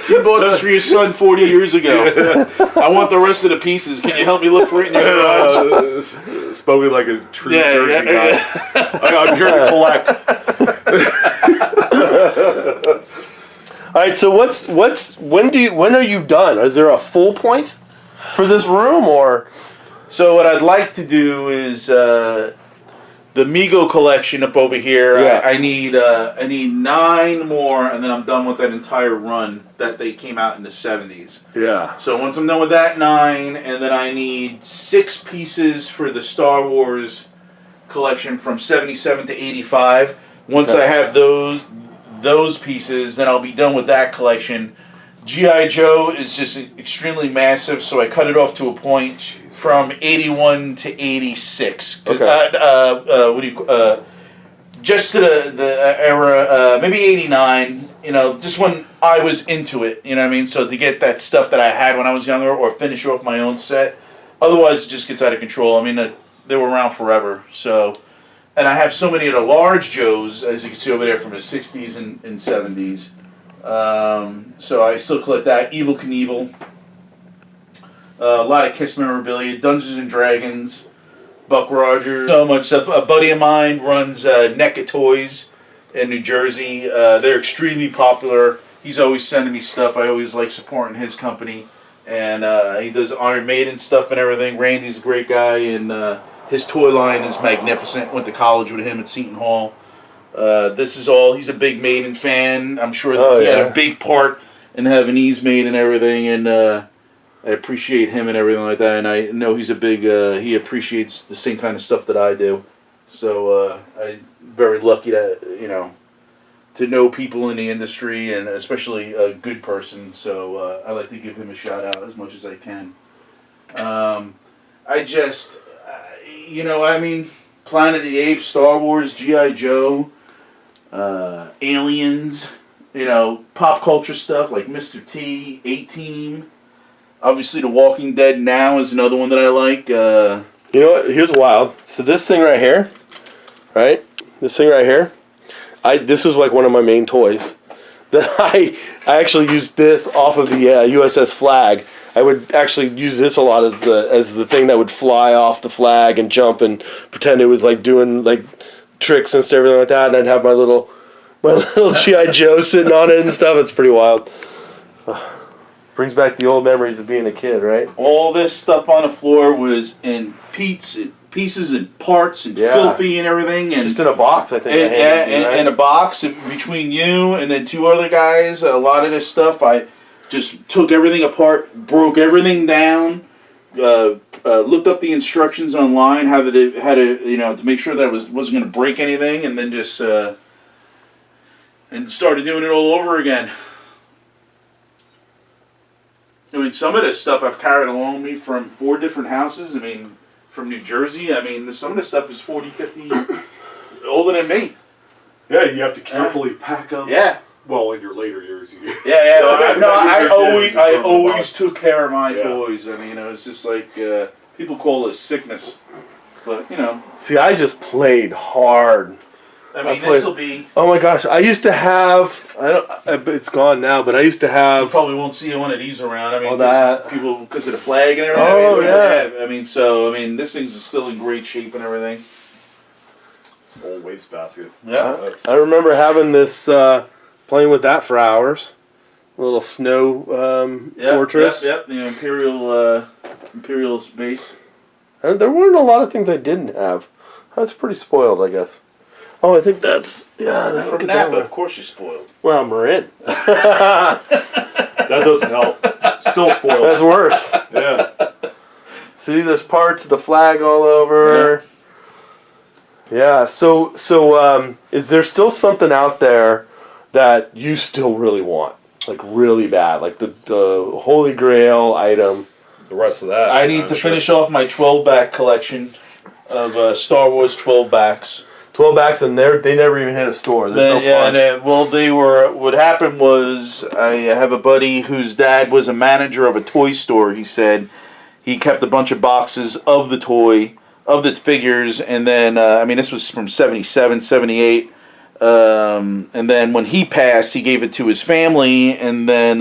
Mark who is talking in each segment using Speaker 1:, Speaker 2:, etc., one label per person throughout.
Speaker 1: You bought this for your son 40 years ago. I want the rest of the pieces. Can you help me look for it in your garage?
Speaker 2: Spoken like a true Jersey guy. I'm here to collect.
Speaker 3: All right, so when are you done? Is there a full point for this room, or?
Speaker 1: So what I'd like to do is the Mego collection up over here.
Speaker 3: Yeah.
Speaker 1: I need 9 more, and then I'm done with that entire run that they came out in the 70s.
Speaker 3: Yeah.
Speaker 1: So once I'm done with that 9, and then I need 6 pieces for the Star Wars collection from 77 to 85. Once I have those pieces, then I'll be done with that collection. G.I. Joe is just extremely massive, so I cut it off to a point from 81 to 86.
Speaker 3: Okay.
Speaker 1: Just to the era, maybe 89, just when I was into it, you know what I mean? So to get that stuff that I had when I was younger or finish off my own set, otherwise it just gets out of control. I mean, they were around forever, so... And I have so many of the large Joes, as you can see over there, from the 60s and 70s. So I still collect that. Evel Knievel. A lot of Kiss memorabilia. Dungeons and Dragons. Buck Rogers. So much stuff. A buddy of mine runs NECA Toys in New Jersey. They're extremely popular. He's always sending me stuff. I always like supporting his company. And he does Iron Maiden stuff and everything. Randy's a great guy, and his toy line is magnificent. Went to college with him at Seton Hall. This is all. He's a big Maiden fan. I'm sure that he had a big part in having these made and everything. And I appreciate him and everything like that. And I know he's a big. He appreciates the same kind of stuff that I do. So I'm very lucky to to know people in the industry, and especially a good person. So I like to give him a shout out as much as I can. Planet of the Apes, Star Wars, G.I. Joe, Aliens, pop culture stuff like Mr. T, A-Team. Obviously, The Walking Dead now is another one that I like.
Speaker 3: You know what? Here's wild. So this thing right here, right? This thing right here, this was like one of my main toys. That I actually used this off of the USS Flag. I would actually use this a lot as the thing that would fly off the flag and jump and pretend it was like doing like tricks and stuff, everything like that. And I'd have my little G.I. Joe sitting on it and stuff. It's pretty wild. Brings back the old memories of being a kid, right?
Speaker 1: All this stuff on the floor was in pieces and parts and filthy and everything. And
Speaker 3: just in a box, I think.
Speaker 1: In a box between you and then 2 other guys. A lot of this stuff I just took everything apart, broke everything down, looked up the instructions online, how to make sure that it wasn't going to break anything, and then just and started doing it all over again. I mean, some of this stuff I've carried along me from 4 different houses. I mean, from New Jersey. I mean, some of this stuff is 40, 50 older than me.
Speaker 2: Yeah, you have to carefully pack them.
Speaker 1: Yeah.
Speaker 2: Well, in your later years, you do.
Speaker 1: I always took care of my toys. I mean, it was just like people call it sickness, but
Speaker 3: See, I just played hard.
Speaker 1: I mean, this will be.
Speaker 3: Oh my gosh, I used to have. It's gone now, but I used to have.
Speaker 1: You probably won't see one of these around. I mean, because of the flag and everything.
Speaker 3: Oh yeah.
Speaker 1: This thing's still in great shape and everything.
Speaker 2: Old wastebasket.
Speaker 1: Yeah.
Speaker 3: I remember having this. Playing with that for hours. A little snow fortress.
Speaker 1: Yep. The Imperial base.
Speaker 3: There weren't a lot of things I didn't have. I was pretty spoiled, I guess. Oh, I think that's... Yeah,
Speaker 1: from Napa, of course you're spoiled.
Speaker 3: Well, Marin.
Speaker 2: That doesn't help. Still spoiled.
Speaker 3: That's worse.
Speaker 2: Yeah.
Speaker 3: See, there's parts of the flag all over. Yeah, so is there still something out there that you still really want? Like, really bad? Like, the Holy Grail item?
Speaker 2: The rest of that.
Speaker 1: I need to finish off my 12-back collection of Star Wars 12-backs.
Speaker 3: 12 backs, and they never even hit a store. There's no punch.
Speaker 1: They were. What happened was, I have a buddy whose dad was a manager of a toy store. He said he kept a bunch of boxes of the figures, and then this was from 77, 78. And then when he passed, he gave it to his family, and then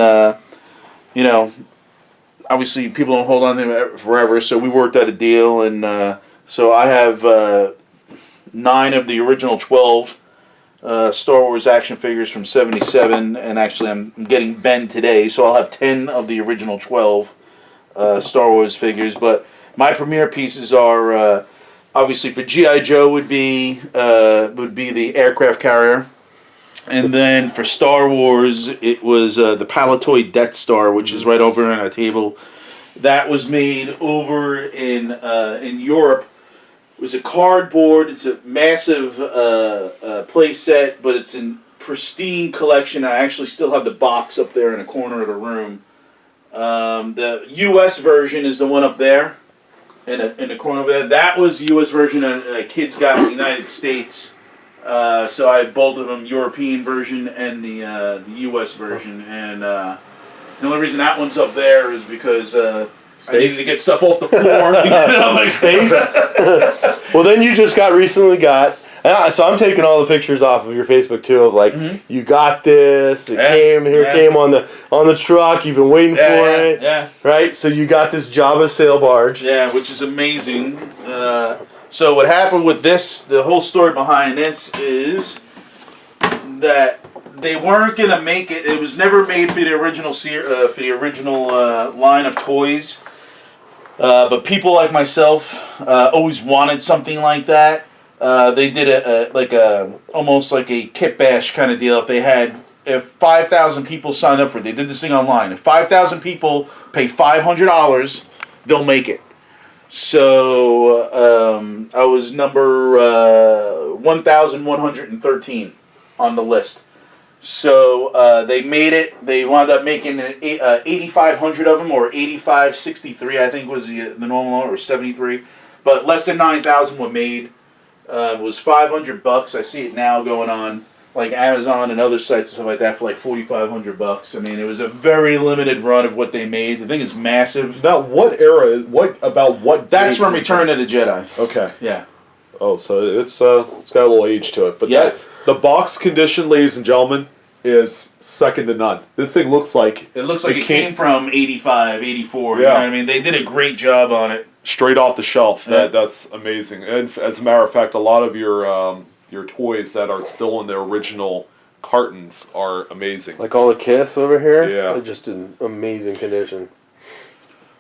Speaker 1: you know, obviously people don't hold on to it forever, so we worked out a deal, and so I have 9 of the original 12 Star Wars action figures from '77, and actually I'm getting Ben today, so I'll have 10 of the original 12 Star Wars figures. But my premier pieces are obviously for G.I. Joe would be the aircraft carrier, and then for Star Wars it was the Palatoy Death Star, which is right over on our table. That was made over in Europe. It was a cardboard. It's a massive play set, but it's in pristine collection. I actually still have the box up there in a corner of the room. The U.S. version is the one up there in the corner of there. That was the U.S. version that kids got in the United States. So I have both of them, European version and the U.S. version. And the only reason that one's up there is because I needed to get stuff off the floor.
Speaker 3: Space. Well, then you just recently got. So I'm taking all the pictures off of your Facebook too of like you got this. It came on the truck. You've been waiting for it.
Speaker 1: Yeah.
Speaker 3: Right. So you got this Jabba sail barge.
Speaker 1: Yeah, which is amazing. So what happened with this? The whole story behind this is that they weren't gonna make it. It was never made for the original line of toys. But people like myself always wanted something like that. They did almost like a kit bash kind of deal. If 5,000 people signed up for it, they did this thing online. If 5,000 people pay $500, they'll make it. So I was number 1,113 on the list. So they made it. They wound up making 8,500 of them, or 8,563, I think was the normal one, or 73. But less than 9,000 were made. It was $500. I see it now going on like Amazon and other sites and stuff like that for like $4,500. I mean, it was a very limited run of what they made. The thing is massive.
Speaker 2: Now, what era? What?
Speaker 1: That's from Return of the Jedi.
Speaker 2: Okay.
Speaker 1: Yeah.
Speaker 2: Oh, so it's got a little age to it, but
Speaker 1: Yeah.
Speaker 2: the box condition, ladies and gentlemen, is second to none. This thing looks like
Speaker 1: It came from 85, 84.
Speaker 2: Yeah.
Speaker 1: You know what I mean? They did a great job on it.
Speaker 2: straight off the shelf.
Speaker 1: Yeah.
Speaker 2: That's amazing. And as a matter of fact, a lot of your toys that are still in their original cartons are amazing.
Speaker 3: Like all the Kiss over here.
Speaker 2: Yeah.
Speaker 3: They're just in amazing condition.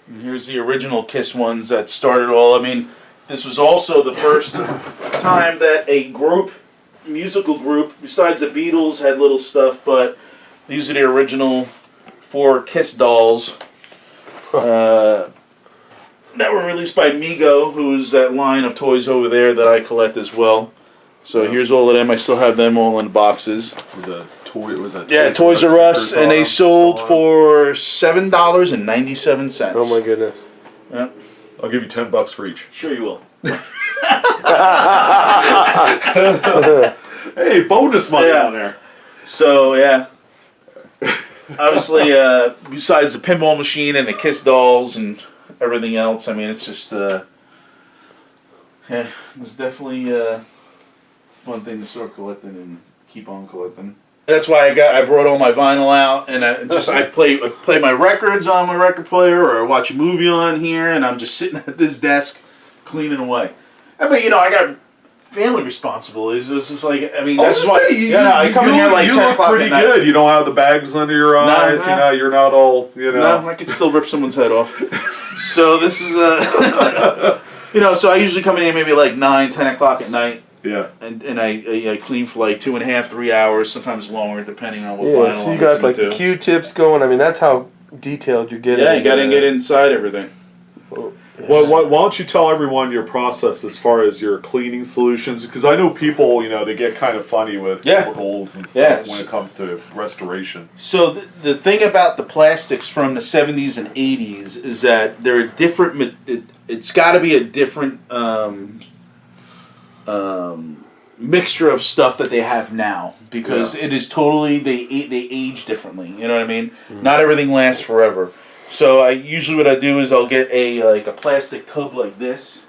Speaker 1: And here's the original Kiss ones that started all. I mean, this was also the first time that a musical group, besides the Beatles, had little stuff, but these are the original 4 Kiss dolls that were released by Mego, who's that line of toys over there that I collect as well. So here's all of them. I still have them all in boxes.
Speaker 2: The toy was that?
Speaker 1: Yeah, Toys R Us, and they sold for $7.97.
Speaker 3: Oh my goodness.
Speaker 1: Yeah.
Speaker 2: I'll give you $10 for each.
Speaker 1: Sure you will.
Speaker 2: Hey, bonus money
Speaker 1: Yeah.
Speaker 2: on there.
Speaker 1: So yeah, obviously, besides the pinball machine and the Kiss dolls and everything else, I mean, it's just yeah, it's definitely a fun thing to start collecting and keep on collecting. That's why I brought all my vinyl out, and I play my records on my record player, or I watch a movie on here, and I'm just sitting at this desk cleaning away. I mean, I got family responsibilities. It's just like, I mean, that's why I come in here like 10
Speaker 2: look
Speaker 1: o'clock
Speaker 2: pretty
Speaker 1: at night.
Speaker 2: good. You don't have the bags under your eyes.
Speaker 1: no.
Speaker 2: You're not all.
Speaker 1: No, I could still rip someone's head off. So this is so I usually come in here maybe like 9, 10 o'clock at night.
Speaker 2: Yeah.
Speaker 1: And I clean for like 2.5, 3 hours, sometimes longer, depending on what
Speaker 3: Yeah,
Speaker 1: vinyl
Speaker 3: so you
Speaker 1: I'm
Speaker 3: got like
Speaker 1: listening
Speaker 3: the
Speaker 1: to.
Speaker 3: Q-tips going. I mean, that's how detailed you're getting.
Speaker 1: Yeah, you got to get inside everything.
Speaker 2: Well, why don't you tell everyone your process as far as your cleaning solutions? Because I know people, they get kind of funny with chemicals and stuff when it comes to restoration.
Speaker 1: So the thing about the plastics from the 70s and 80s is that they're a different. It's got to be a different mixture of stuff that they have now, because it is totally they age differently. You know what I mean? Mm-hmm. Not everything lasts forever. So what I do is I'll get a plastic tub like this,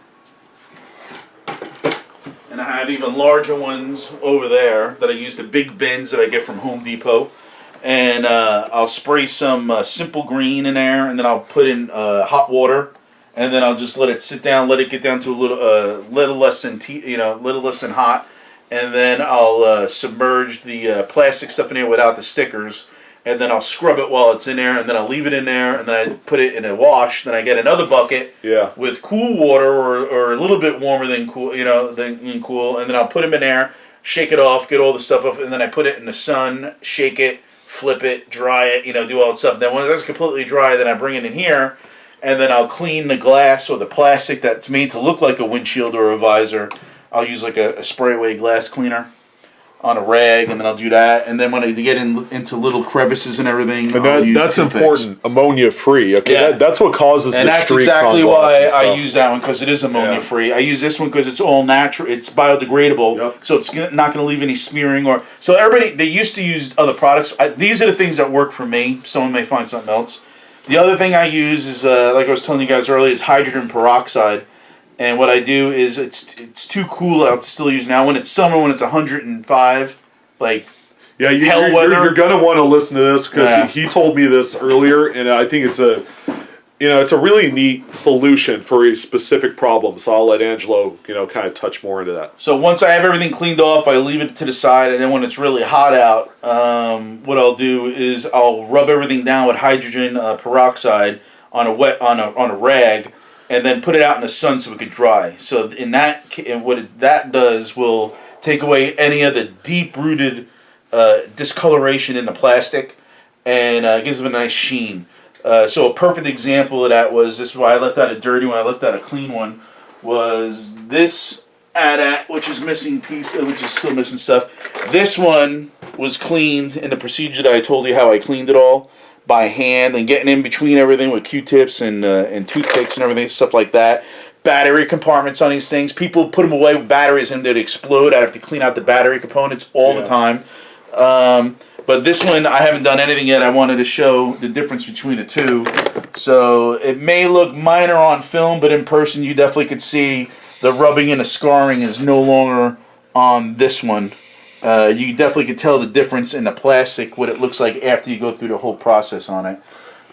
Speaker 1: and I I have even larger ones over there that I use, the big bins that I get from Home Depot. And I'll spray some Simple Green in there, and then I'll put in hot water, and then I'll just let it sit down, let it get down to a little less than little less than hot, and then I'll submerge the plastic stuff in there without the stickers, and then I'll scrub it while it's in there, and then I'll leave it in there, and then I put it in a wash. Then I get another bucket with cool water or a little bit warmer than cool, than cool, and then I'll put them in there, shake it off, get all the stuff off, and then I put it in the sun, shake it, flip it, dry it, do all that stuff. Then when it's completely dry, then I bring it in here, and then I'll clean the glass or the plastic that's made to look like a windshield or a visor. I'll use like a spray away glass cleaner on a rag, and then I'll do that. And then when I get into little crevices and everything,
Speaker 2: and that's important. Ammonia free. Okay,
Speaker 1: yeah.
Speaker 2: That's what causes
Speaker 1: and
Speaker 2: the
Speaker 1: that's
Speaker 2: streaks
Speaker 1: exactly
Speaker 2: on glass
Speaker 1: why
Speaker 2: and stuff.
Speaker 1: I use that one, because it is ammonia free. I use this one because it's all natural. It's biodegradable, so it's not going to leave any smearing or. So everybody, they used to use other products. These are the things that work for me. Someone may find something else. The other thing I use is, like I was telling you guys earlier, is hydrogen peroxide. And what I do is, it's too cool out to still use now. When it's summer, when it's 105, like hell weather.
Speaker 2: You're gonna want to listen to this, because he told me this earlier, and I think it's a really neat solution for a specific problem. So I'll let Angelo, kind of touch more into that.
Speaker 1: So once I have everything cleaned off, I leave it to the side, and then when it's really hot out, what I'll do is I'll rub everything down with hydrogen peroxide on a rag, and then put it out in the sun so it could dry. So that does will take away any of the deep-rooted discoloration in the plastic, and gives them a nice sheen. So a perfect example of that was, this is why I left out a dirty one, I left out a clean one, was this AT-AT, which is missing piece, which is still missing stuff. This one was cleaned in the procedure that I told you how I cleaned it all, by hand, and getting in between everything with Q-tips and toothpicks and everything, stuff like that. Battery compartments on these things. People put them away with batteries and they'd explode. I have to clean out the battery components all the time. But this one, I haven't done anything yet. I wanted to show the difference between the two. So it may look minor on film, but in person you definitely could see the rubbing and the scarring is no longer on this one. You definitely can tell the difference in the plastic, what it looks like after you go through the whole process on it.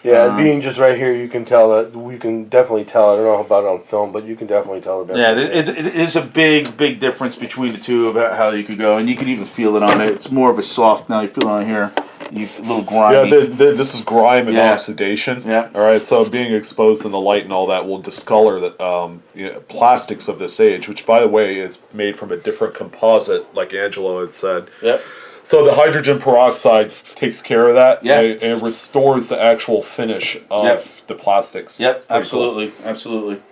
Speaker 3: Yeah, being just right here, you can tell that. We can definitely tell. I don't know about it on film, but you can definitely tell the difference.
Speaker 1: Yeah, it is a big difference between the two about how you could go, and you can even feel it on it. It's more of a soft now. You feel it on here. You a little grimy.
Speaker 2: Yeah, this is grime and oxidation.
Speaker 1: Yeah.
Speaker 2: All right, so being exposed in the light and all that will discolor the plastics of this age, which, by the way, is made from a different composite, like Angelo had said.
Speaker 1: Yep.
Speaker 2: So the hydrogen peroxide takes care of that.
Speaker 1: Yeah.
Speaker 2: And it restores the actual finish of the plastics.
Speaker 1: Yep, absolutely. Cool. Absolutely.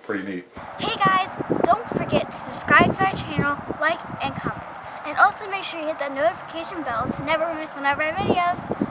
Speaker 2: Pretty neat.
Speaker 4: Hey guys, don't forget to subscribe to our channel, like, and comment. And also make sure you hit that notification bell to never miss one of our videos.